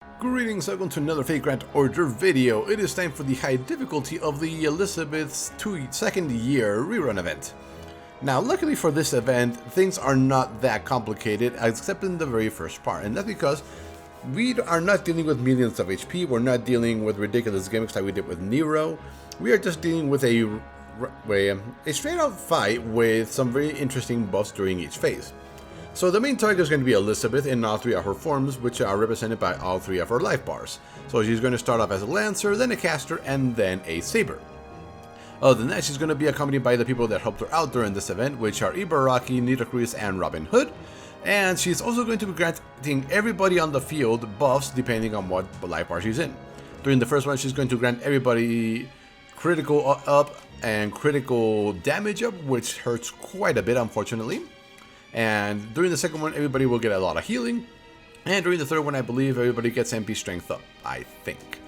Greetings, welcome to another Fate Grand Order video. It is time for the high difficulty of the Elizabeth's second year rerun event. Now, luckily for this event, things are not that complicated except in the very first part, and that's because we are not dealing with millions of HP, we're not dealing with ridiculous gimmicks like we did with Nero. We are just dealing with a straight out fight with some very interesting buffs during each phase. So the main target is going to be Elizabeth in all three of her forms, which are represented by all three of her life bars. So she's going to start off as a Lancer, then a Caster, and then a Saber. Other than that, she's going to be accompanied by the people that helped her out during this event, which are Ibaraki, Nitocris, and Robin Hood. And she's also going to be granting everybody on the field buffs depending on what life bar she's in. During the first one, she's going to grant everybody critical up and critical damage up, which hurts quite a bit, unfortunately. And during the second one, everybody will get a lot of healing. And during the third one, I believe everybody gets MP strength up, I think.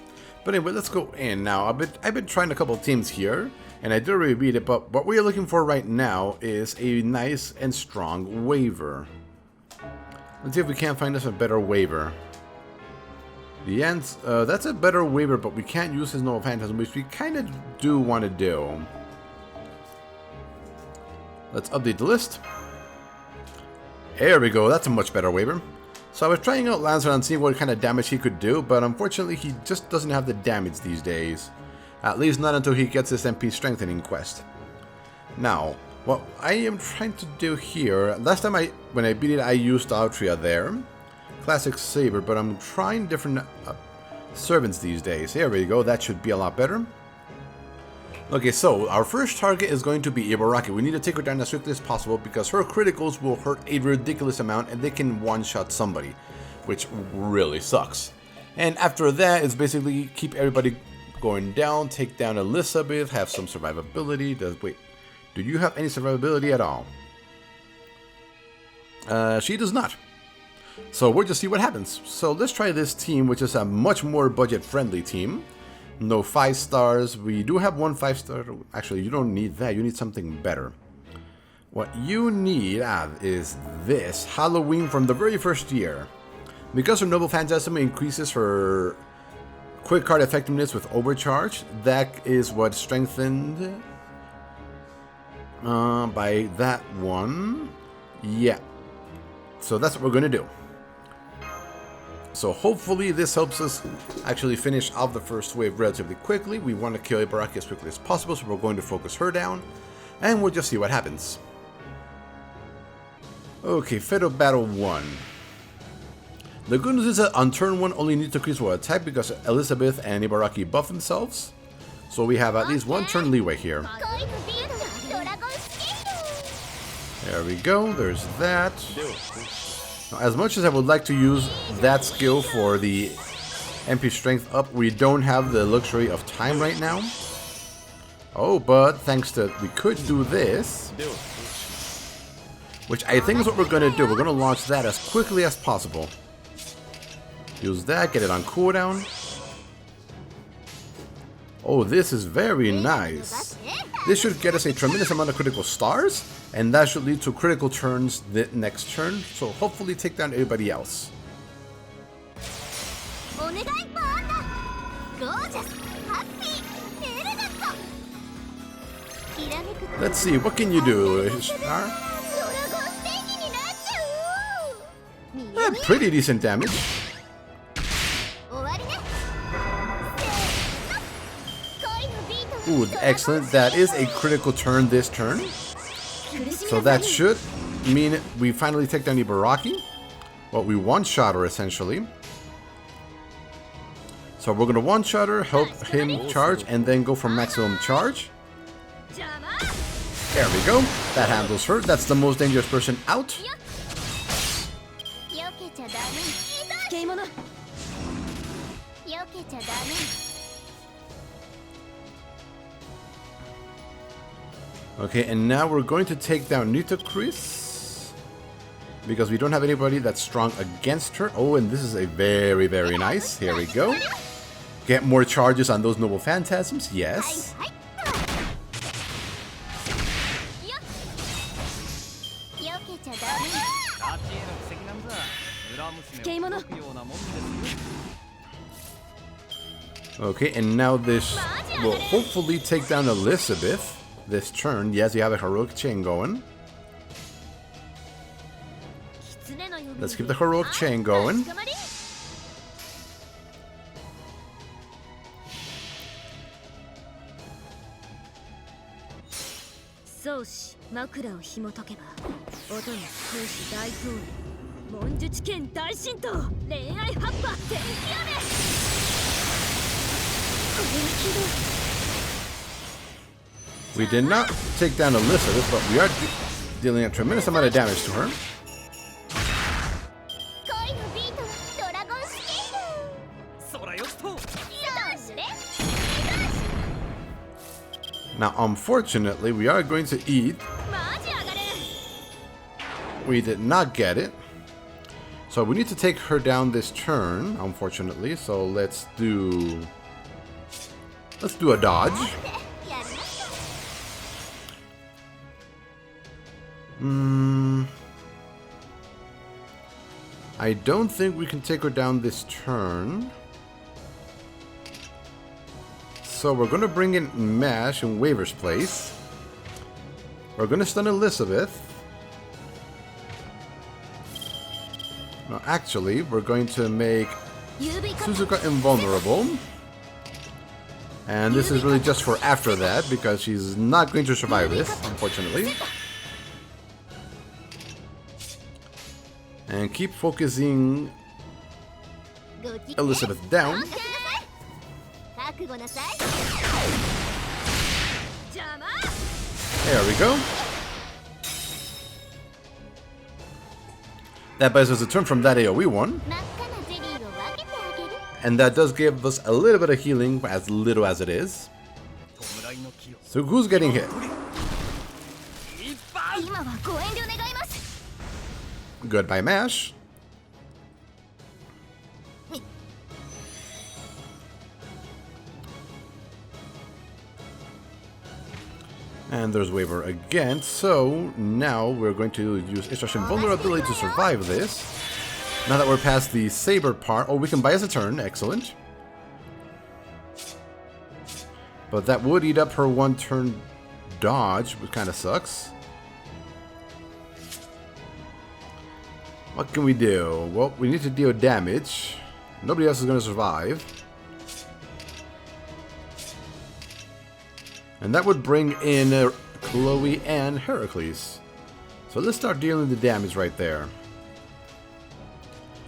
But anyway, let's go in. Now, I've been trying a couple of teams here, and I did already beat it, but what we're looking for right now is a nice and strong waiver. Let's see if we can't find us a better waiver. The ends, that's a better waiver, but we can't use his Noble Phantasm, which we kind of do want to do. Let's update the list. There we go, that's a much better waiver. So I was trying out Lancer and seeing what kind of damage he could do, but unfortunately he just doesn't have the damage these days. At least not until he gets his MP strengthening quest. Now, what I am trying to do here, last time when I beat it I used Altria there. Classic Saber, but I'm trying different servants these days. There we go, that should be a lot better. Okay, so our first target is going to be Ibaraki. We need to take her down as quickly as possible because her criticals will hurt a ridiculous amount and they can one-shot somebody, which really sucks. And after that, it's basically keep everybody going down, take down Elizabeth, have some survivability. Wait, do you have any survivability at all? She does not. So we'll just see what happens. So let's try this team, which is a much more budget-friendly team. No 5 stars. We do have one 5-star. Actually, you don't need that. You need something better. What you need is this Halloween from the very first year. Because her Noble Phantasm increases her quick card effectiveness with overcharge, that is what strengthened by that one. Yeah. So that's what we're going to do. So hopefully this helps us actually finish off the first wave relatively quickly. We want to kill Ibaraki as quickly as possible, so we're going to focus her down. And we'll just see what happens. Okay, Fatal Battle 1. The good news is that on turn 1 only Nitocris will attack because Elizabeth and Ibaraki buff themselves. So we have at least one turn leeway here. There we go, there's that. As much as I would like to use that skill for the MP strength up, we don't have the luxury of time right now. Oh, but thanks to we could do this, which I think is what we're going to do. We're going to launch that as quickly as possible. Use that, get it on cooldown. Oh, this is very nice. This should get us a tremendous amount of critical stars, and that should lead to critical turns the next turn, so hopefully take down everybody else. Let's see, what can you do? Pretty decent damage. Ooh, excellent. That is a critical turn this turn. So that should mean we finally take down Ibaraki. Well, we one-shot her essentially. So we're going to one-shot her, help him charge, and then go for maximum charge. There we go. That handles her. That's the most dangerous person out. Okay, and now we're going to take down Nitocris because we don't have anybody that's strong against her. Oh, and this is a very, very nice. Here we go. Get more charges on those Noble Phantasms. Yes. Okay, and now this will hopefully take down Elizabeth this turn. Yes, you have a heroic chain going. Let's keep the heroic chain going. We did not take down Elizabeth, but we are dealing a tremendous amount of damage to her. Now, unfortunately, we are going to eat. We did not get it. So we need to take her down this turn, unfortunately. So let's do a dodge. I don't think we can take her down this turn. So we're going to bring in Mash in Waver's place. We're going to stun Elizabeth. No, actually, we're going to make Suzuka invulnerable. And this is really just for after that, because she's not going to survive this, unfortunately. And keep focusing Elizabeth down. There we go. That buys us a turn from that AoE one. And that does give us a little bit of healing, as little as it is. So who's getting hit? Goodbye, Mash. And there's Waver again, so now we're going to use Ishtar's invulnerability to survive this. Now that we're past the Saber part, oh, we can buy us a turn, excellent. But that would eat up her one turn dodge, which kind of sucks. What can we do? Well, we need to deal damage. Nobody else is going to survive. And that would bring in Chloe and Heracles. So let's start dealing the damage right there.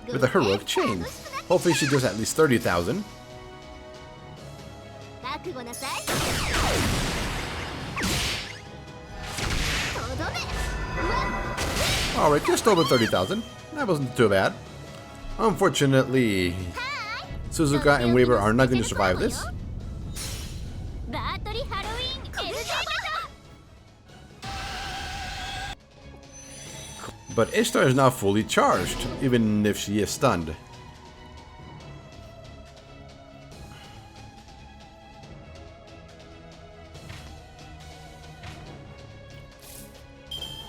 With a heroic chain. Hopefully she does at least 30,000. Alright, just over 30,000. That wasn't too bad. Unfortunately, Suzuka and Waver are not going to survive this. But Ishtar is now fully charged, even if she is stunned.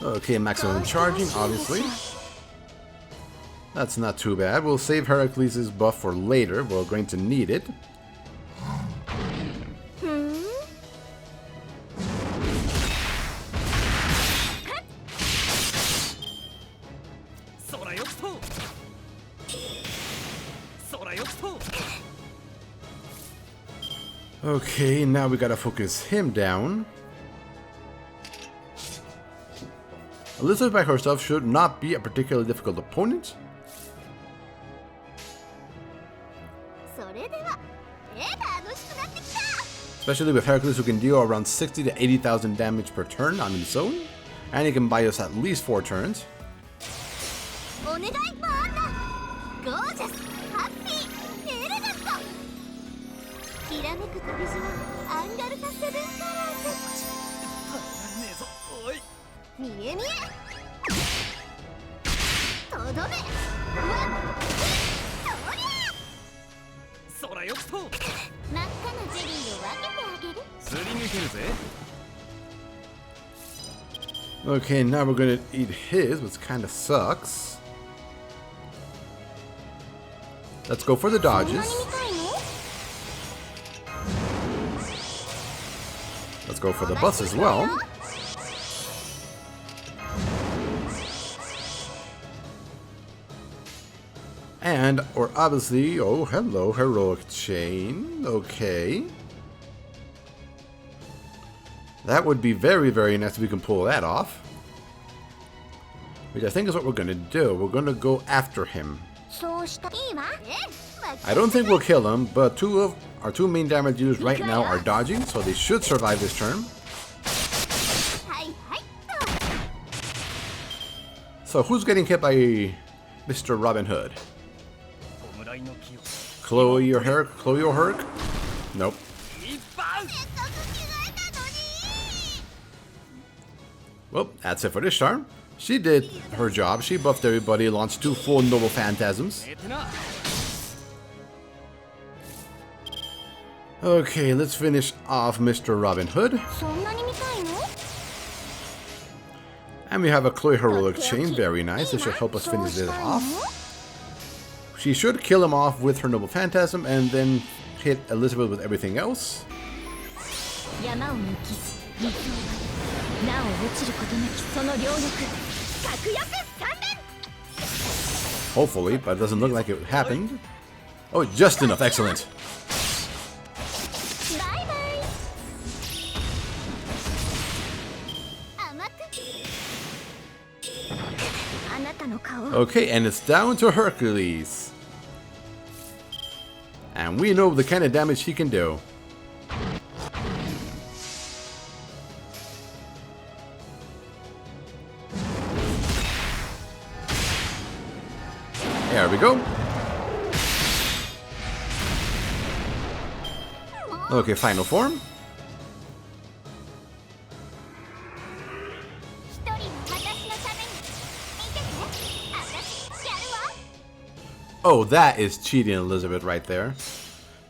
Okay, maximum charging, obviously. That's not too bad. We'll save Heracles' buff for later. We're going to need it. Okay, now we gotta focus him down. Elizabeth by herself should not be a particularly difficult opponent. Especially with Heracles, who can deal around 60 to 80,000 damage per turn on his own. And he can buy us at least 4 turns. Okay, now we're gonna eat his, which kinda sucks. Let's go for the dodges. Let's go for the bus as well. And, or obviously, oh, hello, heroic chain. Okay. That would be very, very nice if we can pull that off. Which I think is what we're going to do. We're going to go after him. I don't think we'll kill him, but our two main damage dealers right now are dodging, so they should survive this turn. So who's getting hit by Mr. Robin Hood? Chloe or Herc? Chloe or Herc? Nope. Well, that's it for this turn. She did her job. She buffed everybody, launched 2 full Noble Phantasms. Okay, let's finish off Mr. Robin Hood. And we have a Chloe Heroic Chain, very nice. This should help us finish this off. She should kill him off with her Noble Phantasm and then hit Elizabeth with everything else. Hopefully, but it doesn't look like it happened. Oh, just enough. Excellent. Okay, and it's down to Hercules. And we know the kind of damage he can do. There we go. Okay, final form. Oh, that is cheating, Elizabeth, right there.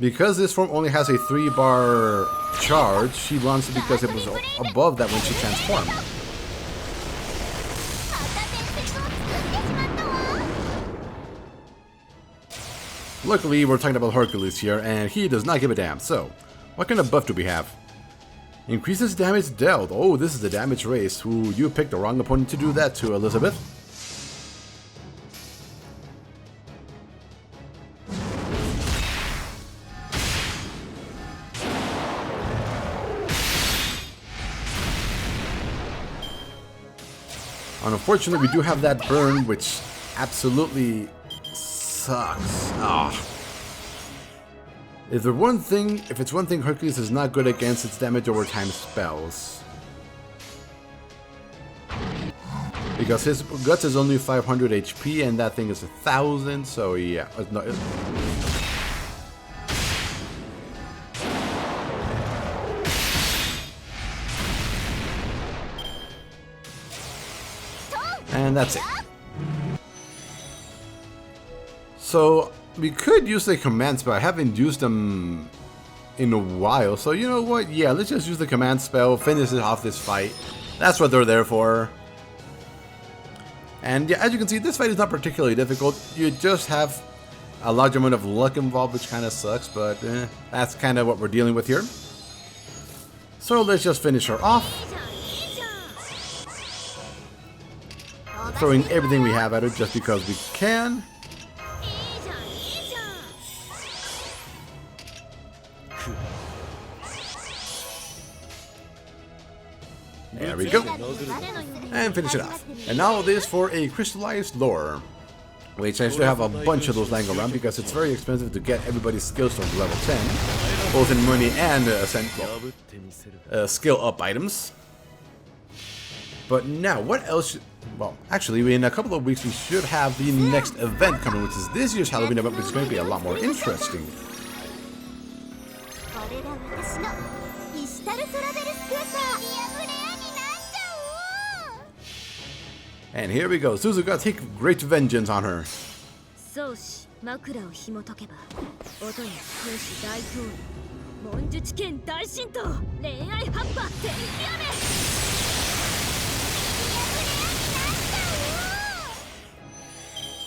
Because this form only has a 3-bar charge, she launched it because it was above that when she transformed. Luckily, we're talking about Hercules here, and he does not give a damn. So, what kind of buff do we have? Increases damage dealt. Oh, this is the damage race. Ooh, you picked the wrong opponent to do that to, Elizabeth. Unfortunately, we do have that burn, which absolutely sucks. Ah. If it's one thing Hercules is not good against, it's damage over time spells. Because his guts is only 500 HP and that thing is 1,000, so yeah. And that's it. So we could use the commands, but I haven't used them in a while. So you know what? Yeah, let's just use the command spell, finish it off this fight. That's what they're there for. And yeah, as you can see, this fight is not particularly difficult. You just have a large amount of luck involved, which kind of sucks, but that's kind of what we're dealing with here. So let's just finish her off. Throwing everything we have at her just because we can. There we go. And finish it off. And now this for a crystallized lore. Which I still have a bunch of those lying around because it's very expensive to get everybody's skills to level 10. Both in money and skill up items. But now, what else? Well, actually, in a couple of weeks we should have the next event coming, which is this year's Halloween event, which is going to be a lot more interesting. And here we go. Suzuka, take great vengeance on her.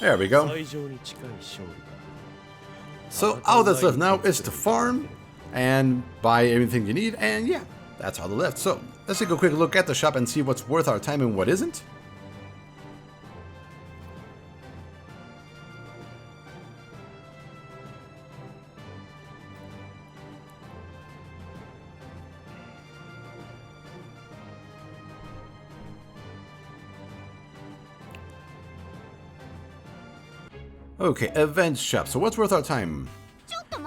There we go. So all that's left now is to farm and buy everything you need, and yeah, That's all the left. So let's take a quick look at the shop and see what's worth our time and what isn't. Okay, event shop. So what's worth our time?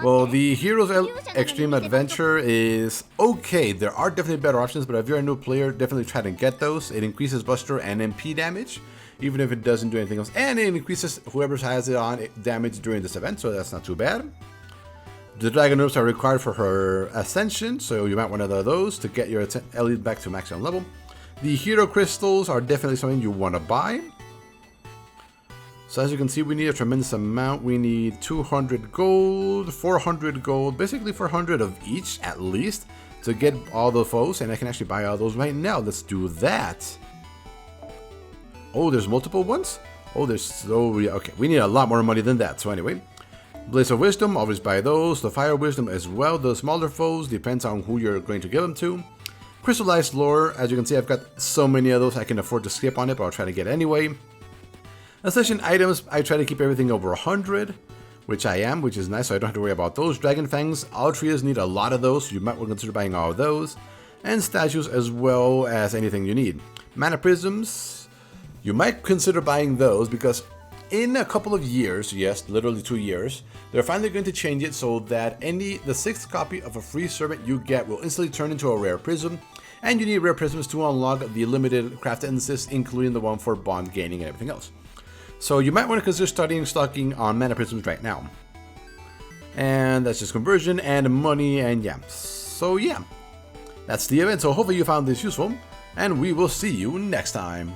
Well, the Heroes Extreme Adventure is okay. There are definitely better options, but if you're a new player, definitely try to get those. It increases Buster and MP damage, even if it doesn't do anything else. And it increases whoever has it on damage during this event, so that's not too bad. The Dragon Herbs are required for her Ascension, so you might want one of those to get your elite back to maximum level. The Hero Crystals are definitely something you want to buy. So as you can see, we need a tremendous amount. We need 200 gold, 400 gold, basically 400 of each at least to get all the foes, and I can actually buy all those right now. Let's do that. Oh, there's multiple ones? Oh, there's so... Okay, we need a lot more money than that. So anyway, Blaze of Wisdom, always buy those. The Fire Wisdom as well. The smaller foes, depends on who you're going to give them to. Crystallized Lore, as you can see, I've got so many of those I can afford to skip on it, but I'll try to get anyway. Ascension items, I try to keep everything over 100, which I am, which is nice, so I don't have to worry about those. Dragon Fangs, all trees need a lot of those, so you might want to consider buying all of those. And statues as well as anything you need. Mana Prisms, you might consider buying those because in a couple of years, yes, literally 2 years, they're finally going to change it so that the 6th copy of a free servant you get will instantly turn into a rare prism. And you need rare prisms to unlock the limited craft instances, including the one for bond gaining and everything else. So you might want to consider starting stocking on Mana Prisms right now. And that's just conversion and money, and yeah. So yeah, that's the event. So hopefully you found this useful, and we will see you next time.